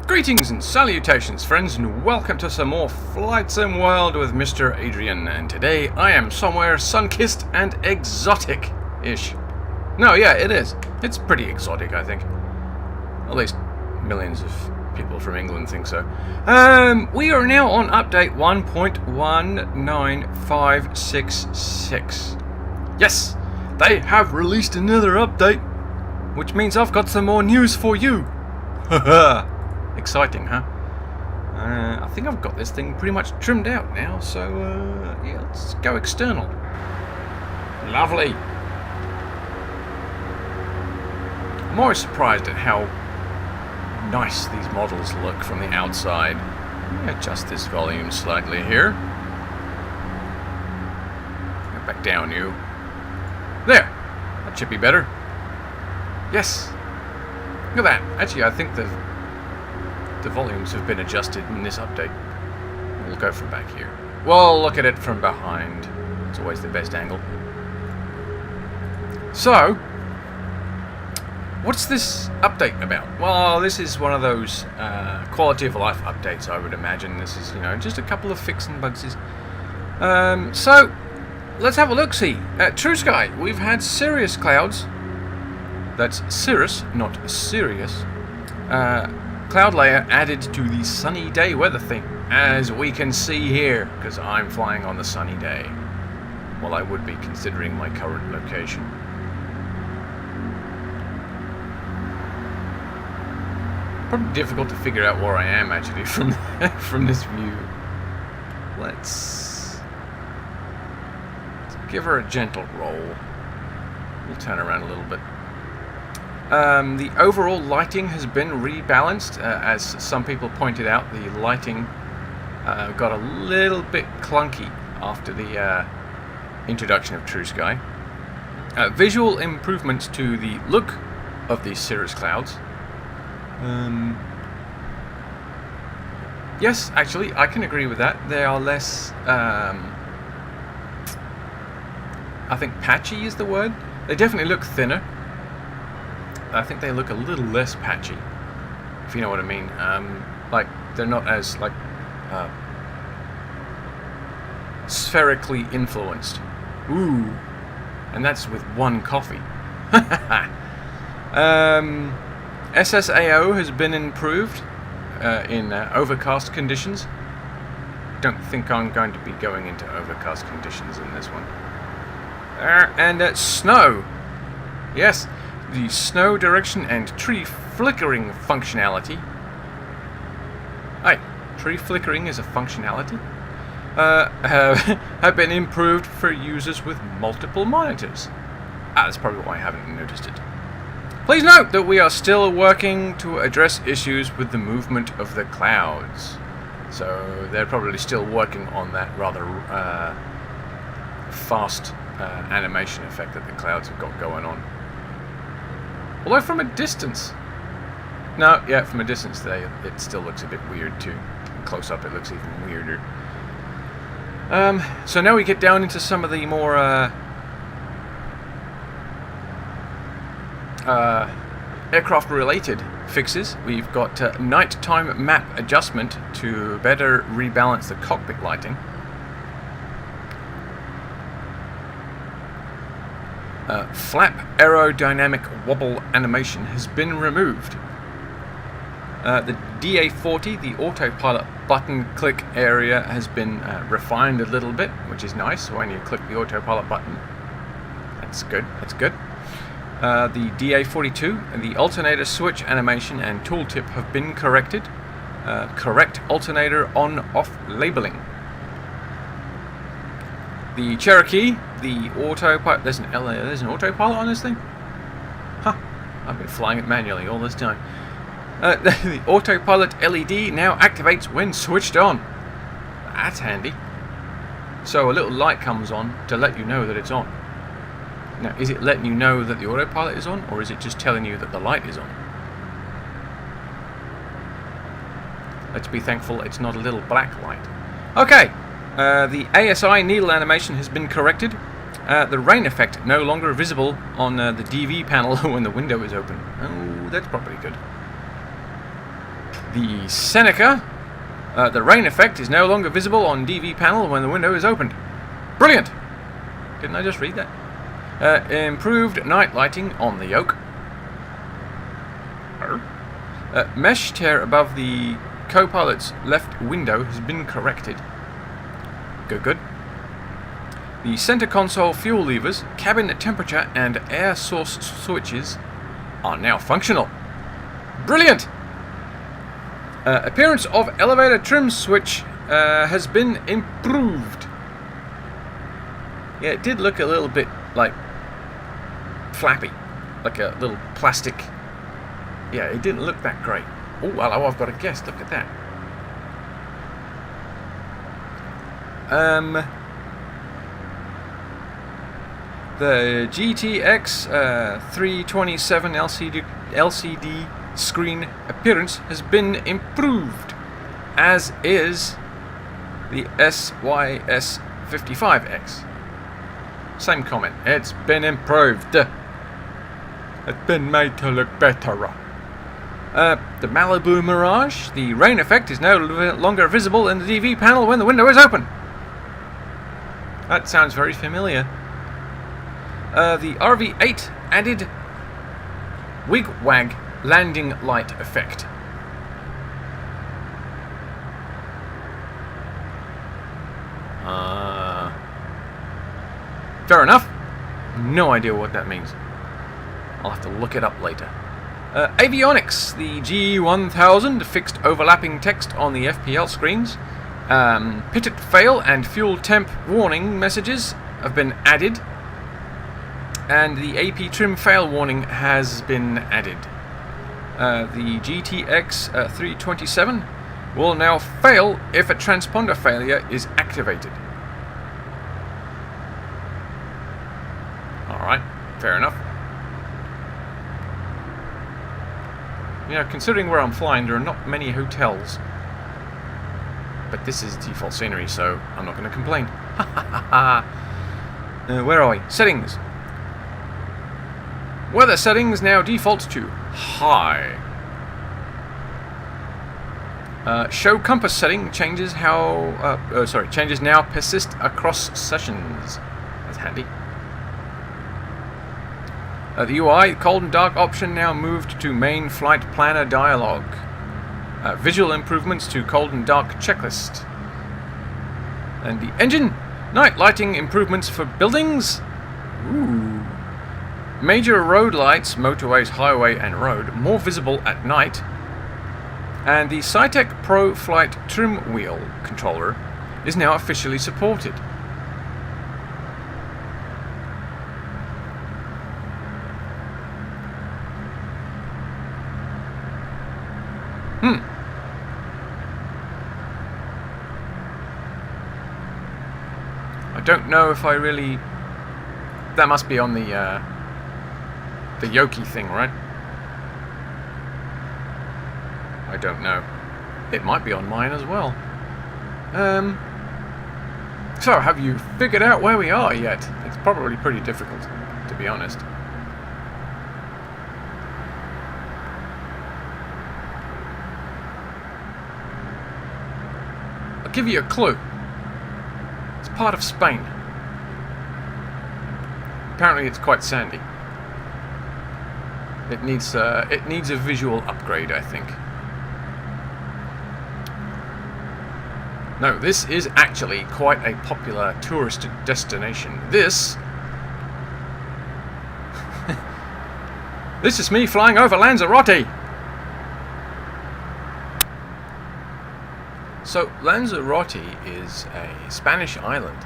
Greetings and salutations, friends, and welcome to some more Flight Sim World with Mr. Adrian. And today I am somewhere sun-kissed and exotic-ish. No, yeah, it is. It's pretty exotic, I think. At least millions of people from England think so. We are now on update 1.19566. Yes, they have released another update, which means I've got some more news for you. Haha. Exciting, huh? I think I've got this thing pretty much trimmed out now, so yeah, let's go external. Lovely. I'm always surprised at how nice these models look from the outside. Adjust this volume slightly here. Go back down, you. There! That should be better. Yes! Look at that. Actually, I think the volumes have been adjusted in this update. We'll go from back here. We'll look at it from behind. It's always the best angle. So, what's this update about? Well, this is one of those quality of life updates, I would imagine. This is, just a couple of fixing bugsies. So, let's have a look-see. At trueSky, we've had Cirrus Clouds. That's Cirrus, not Sirius. Cloud layer added to the sunny day weather theme, as we can see here, because I'm flying on the sunny day. Well, I would be considering my current location. Probably difficult to figure out where I am actually from this view. Let's give her a gentle roll. We'll turn around a little bit. The overall lighting has been rebalanced. As some people pointed out, the lighting got a little bit clunky after the introduction of trueSky. Visual improvements to the look of these Cirrus Clouds. Yes, actually, I can agree with that. They are less, I think patchy is the word. They definitely look thinner. I think they look a little less patchy, if you know what I mean. Like, they're not as, spherically influenced. Ooh. And that's with one coffee. SSAO has been improved in overcast conditions. Don't think I'm going to be going into overcast conditions in this one. And snow. Yes. The snow direction and tree flickering functionality. Hey, tree flickering is a functionality. Have been improved for users with multiple monitors. That's probably why I haven't noticed it. Please note that we are still working to address issues with the movement of the clouds. So they're probably still working on that rather fast animation effect that the clouds have got going on. Although from a distance... No, yeah, from a distance it still looks a bit weird too. Close up it looks even weirder. So now we get down into some of the more aircraft related fixes. We've got nighttime map adjustment to better rebalance the cockpit lighting. Flap aerodynamic wobble animation has been removed. The DA40, the autopilot button click area, has been refined a little bit, which is nice. When you click the autopilot button, that's good. That's good. The DA42 and the alternator switch animation and tooltip have been corrected. Correct alternator on-off labeling. The Cherokee, the autopilot... There's an autopilot on this thing? Huh. I've been flying it manually all this time. The autopilot LED now activates when switched on. That's handy. So a little light comes on to let you know that it's on. Now, is it letting you know that the autopilot is on, or is it just telling you that the light is on? Let's be thankful it's not a little black light. Okay. The ASI needle animation has been corrected. The rain effect no longer visible on the DV panel when the window is open. Oh, that's probably good. The Seneca, the rain effect is no longer visible on DV panel when the window is opened. Brilliant! Didn't I just read that? Improved night lighting on the yoke. Mesh tear above the co-pilot's left window has been corrected. Good. The center console fuel levers, cabin temperature and air source switches are now functional. Brilliant! Appearance of elevator trim switch has been improved. Yeah, it did look a little bit like flappy, like a little plastic. Yeah, it didn't look that great. Oh, hello, I've got a guest. Look at that. The GTX 327 LCD screen appearance has been improved, as is the SYS 55X. Same comment. It's been improved. It's been made to look better. The Malibu Mirage, the rain effect is no longer visible in the DV panel when the window is open. That sounds very familiar. The RV8 added wig-wag landing light effect. Fair enough. No idea what that means. I'll have to look it up later. Avionics, the G1000 fixed overlapping text on the FPL screens. Pitot fail and fuel temp warning messages have been added. And the AP trim fail warning has been added. The GTX 327 will now fail if a transponder failure is activated. Alright, fair enough. You know, considering where I'm flying, there are not many hotels. But this is default scenery, so I'm not going to complain. Where are we? Settings. Weather settings now default to high. Show compass setting changes changes now persist across sessions. That's handy. The UI cold and dark option now moved to main flight planner dialog. Visual improvements to cold and dark checklist. And the engine night lighting improvements for buildings. Ooh. Major road lights, motorways, highway and road, more visible at night. And the Cytec Pro Flight trim wheel controller is now officially supported. I don't know if I really... That must be on the Yoki thing, right? I don't know. It might be on mine as well. So, have you figured out where we are yet? It's probably pretty difficult, to be honest. I'll give you a clue. It's part of Spain. Apparently it's quite sandy. It needs a visual upgrade, I think. No, this is actually quite a popular tourist destination. This is me flying over Lanzarote. So Lanzarote is a Spanish island.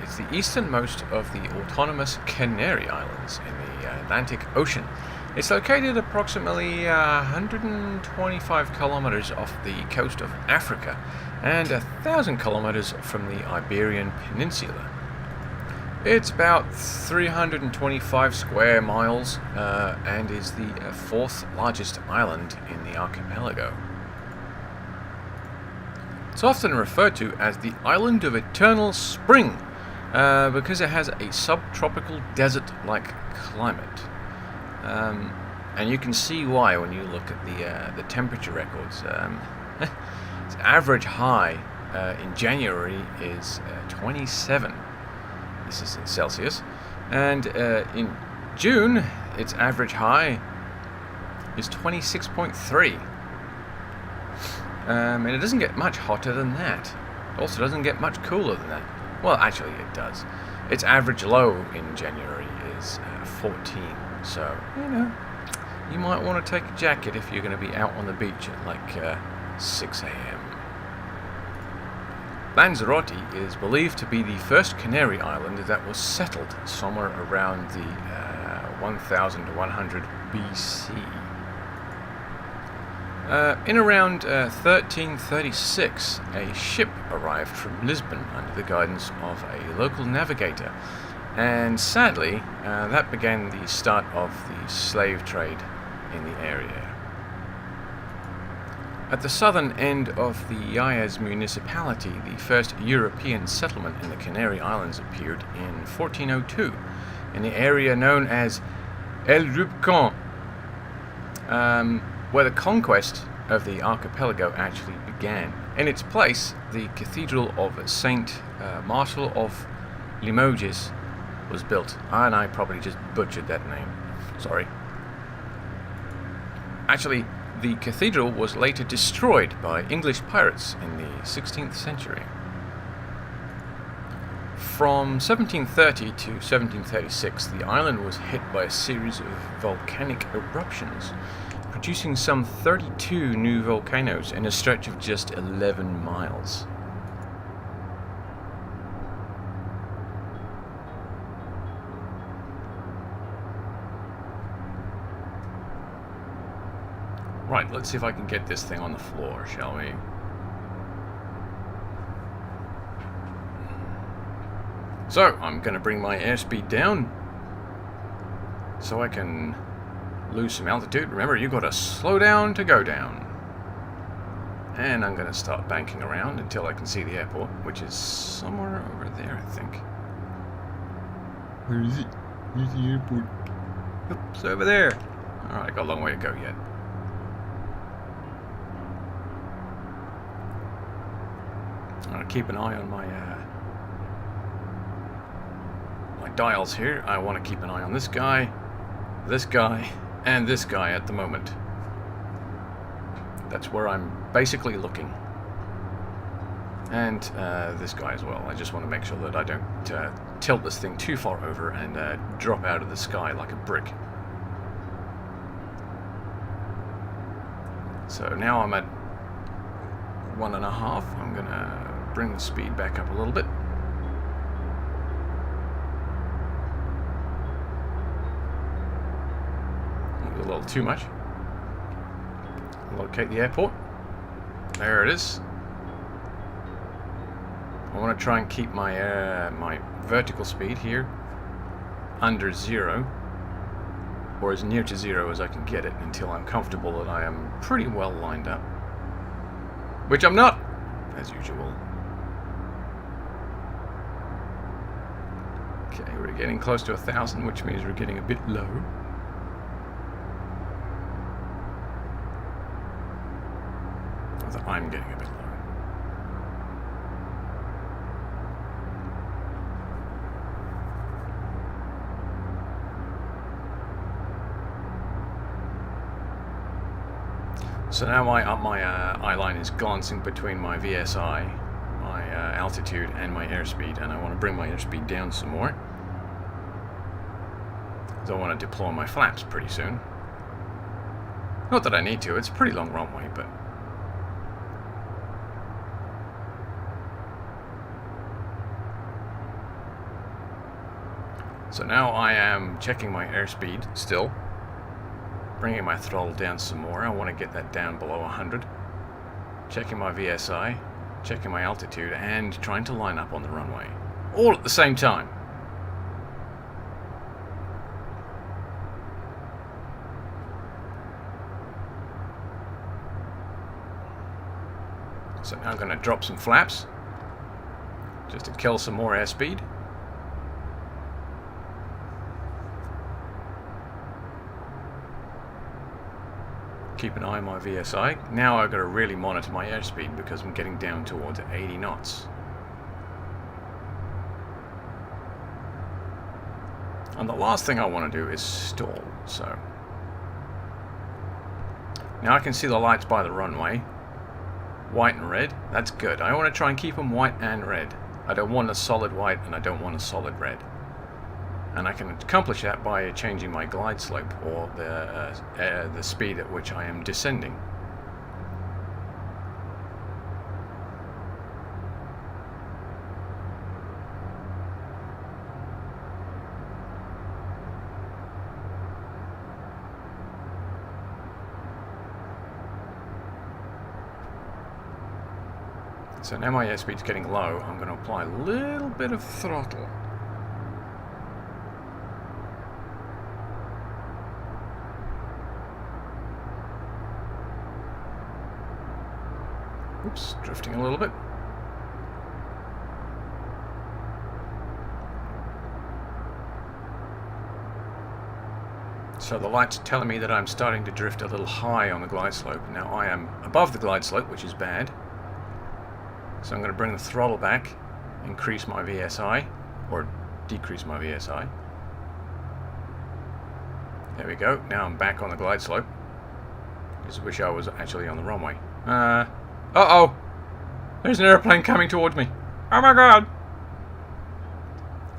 It's the easternmost of the autonomous Canary Islands in the Atlantic Ocean. It's located approximately 125 kilometers off the coast of Africa and 1,000 kilometers from the Iberian Peninsula. It's about 325 square miles and is the fourth largest island in the archipelago. It's often referred to as the Island of Eternal Spring because it has a subtropical desert-like climate. And you can see why when you look at the temperature records. Its average high in January is 27. This is in Celsius. And in June, its average high is 26.3. And it doesn't get much hotter than that. It also doesn't get much cooler than that. Well, actually it does. Its average low in January is 14. So, you know, you might want to take a jacket if you're going to be out on the beach at like 6 a.m. Lanzarote is believed to be the first Canary island that was settled somewhere around the 1100 BC. In around 1336, a ship arrived from Lisbon under the guidance of a local navigator, and sadly, that began the start of the slave trade in the area. At the southern end of the Yayas municipality, the first European settlement in the Canary Islands appeared in 1402, in the area known as El Rubicon, where the conquest of the archipelago actually began. In its place, the Cathedral of Saint Marshal of Limoges was built. And I probably just butchered that name. Sorry. Actually, the cathedral was later destroyed by English pirates in the 16th century. From 1730 to 1736, the island was hit by a series of volcanic eruptions, producing some 32 new volcanoes in a stretch of just 11 miles. Right, let's see if I can get this thing on the floor, shall we? So, I'm going to bring my airspeed down so I can lose some altitude. Remember, you've got to slow down to go down. And I'm going to start banking around until I can see the airport, which is somewhere over there, I think. Where is it? Where's the airport? Oops, over there. Alright, got a long way to go yet. I'm going to keep an eye on my dials here. I want to keep an eye on this guy, and this guy at the moment. That's where I'm basically looking. And this guy as well. I just want to make sure that I don't tilt this thing too far over and drop out of the sky like a brick. So now I'm at 1.5. I'm going to bring the speed back up a little bit. A little too much. Locate the airport. There it is. I want to try and keep my my vertical speed here under 0, or as near to 0 as I can get it, until I'm comfortable that I am pretty well lined up. Which I'm not, as usual. Okay, we're getting close to 1,000, which means we're getting a bit low. I'm getting a bit low. So now my eye line is glancing between my VSI, my altitude, and my airspeed, and I want to bring my airspeed down some more. So I want to deploy my flaps pretty soon. Not that I need to, it's a pretty long runway, but so now I am checking my airspeed still, bringing my throttle down some more. I want to get that down below 100. Checking my VSI, checking my altitude, and trying to line up on the runway. All at the same time. So now I'm going to drop some flaps, just to kill some more airspeed. keep an eye on my VSI. Now I've got to really monitor my airspeed because I'm getting down towards 80 knots. And the last thing I want to do is stall, so... Now I can see the lights by the runway. White and red, that's good. I want to try and keep them white and red. I don't want a solid white and I don't want a solid red. And I can accomplish that by changing my glide slope or the speed at which I am descending. So now my airspeed's getting low, I'm going to apply a little bit of throttle. Oops, drifting a little bit. So the light's telling me that I'm starting to drift a little high on the glide slope. Now I am above the glide slope, which is bad. So I'm going to bring the throttle back, increase my VSI, or decrease my VSI. There we go, now I'm back on the glide slope. Just wish I was actually on the runway. Uh-oh! There's an airplane coming towards me. Oh my god!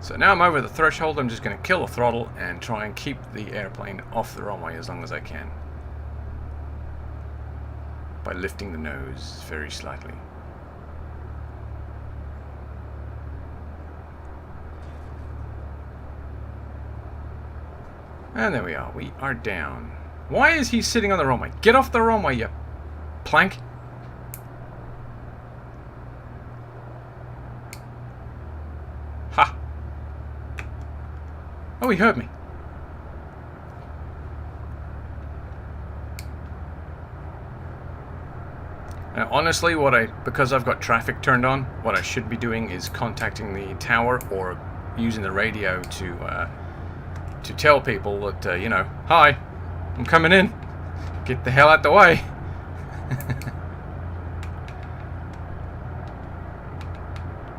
So now I'm over the threshold, I'm just going to kill the throttle and try and keep the airplane off the runway as long as I can. By lifting the nose very slightly. And there we are. We are down. Why is he sitting on the runway? Get off the runway, you plank. Ha. Oh, he heard me. Now, honestly, because I've got traffic turned on, what I should be doing is contacting the tower or using the radio to tell people that, you know, hi, I'm coming in. Get the hell out the way.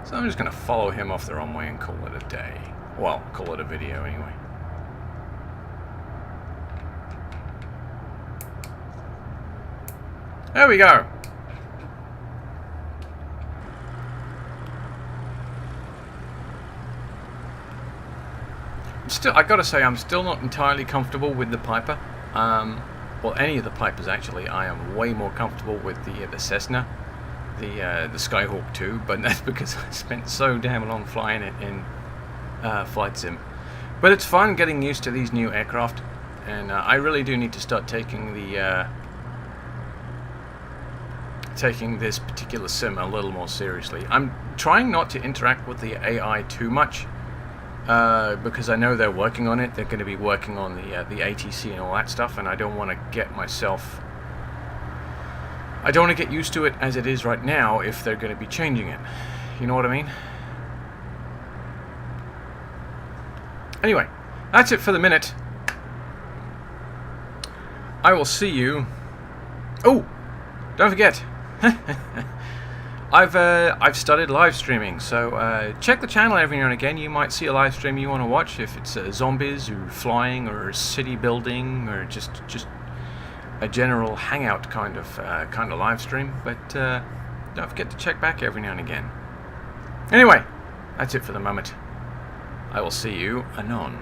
So I'm just going to follow him off the runway and call it a day. Well, call it a video anyway. There we go. I gotta say, I'm still not entirely comfortable with the Piper. Well, any of the Pipers actually. I am way more comfortable with the Cessna, the Skyhawk 2, but that's because I spent so damn long flying it in Flight Sim. But it's fun getting used to these new aircraft, and I really do need to start taking this particular sim a little more seriously. I'm trying not to interact with the AI too much. Because I know they're working on it. They're going to be working on the ATC and all that stuff, and I don't want to get myself... I don't want to get used to it as it is right now if they're going to be changing it. You know what I mean? Anyway, that's it for the minute. I will see you... Oh! Don't forget! I've started live streaming, so check the channel every now and again. You might see a live stream you want to watch, if it's zombies or flying or city building or just a general hangout kind of live stream. But don't forget to check back every now and again. Anyway, that's it for the moment. I will see you anon.